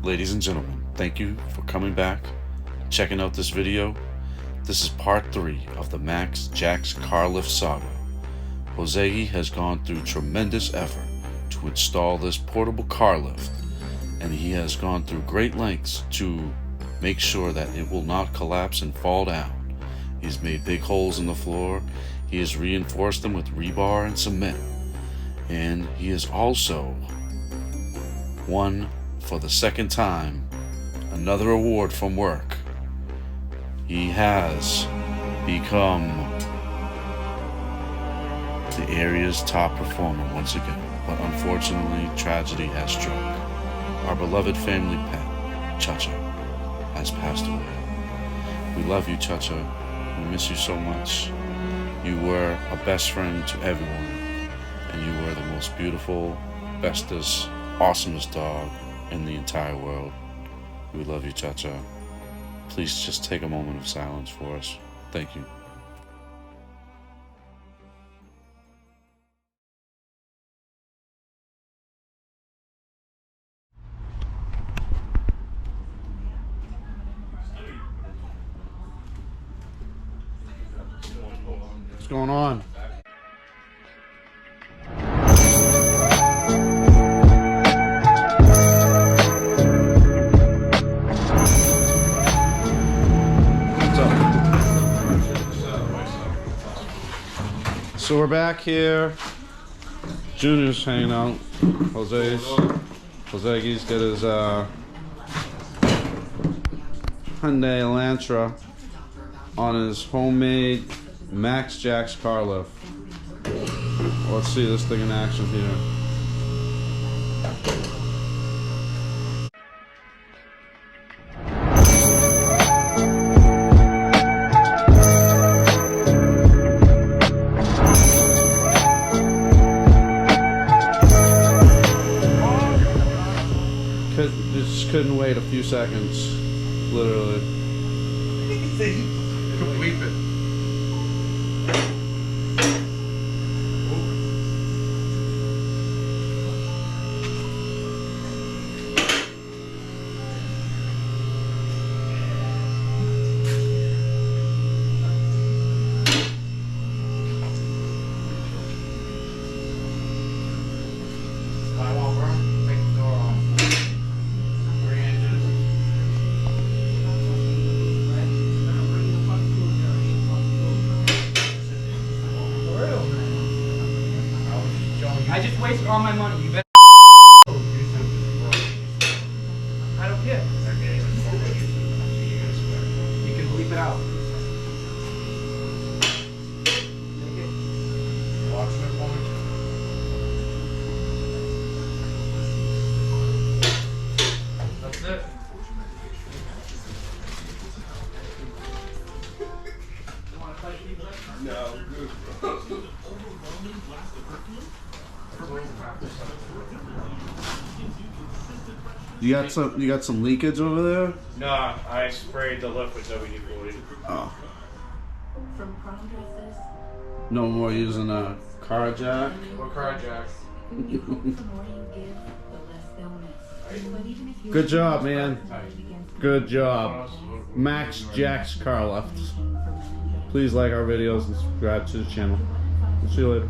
Ladies and gentlemen, thank you for coming back, checking out this video. This is part 3 of the MaxJax car lift saga. Jose has gone through tremendous effort to install this portable car lift, and he has gone through great lengths to make sure that it will not collapse and fall down. He's made big holes in the floor, he has reinforced them with rebar and cement, and he has also won, for the second time, another award from work. He has become the area's top performer once again, but unfortunately tragedy has struck. Our beloved family pet, Chacha, has passed away. We love you, Chacha. We miss you so much. You were a best friend to everyone, and you were the most beautiful, bestest, awesomest dog in the entire world. We love you, Chacha. Please just take a moment of silence for us. Thank you. What's going on? So we're back here. Junior's hanging out. Jose's got his Hyundai Elantra on his homemade MaxJax car lift. Let's see this thing in action here. Just couldn't wait a few seconds, literally. Bleep it. I just wasted all my money. You better. I don't care. You can bleep it out. Watching it for me. That's it. No, good, bro. You got some leakage over there? No, I sprayed the lift with WD-40. Oh. No more using a car jack. What car jack? Good job, man. Good job. MaxJax car lifts. Please like our videos and subscribe to the channel. We'll see you later.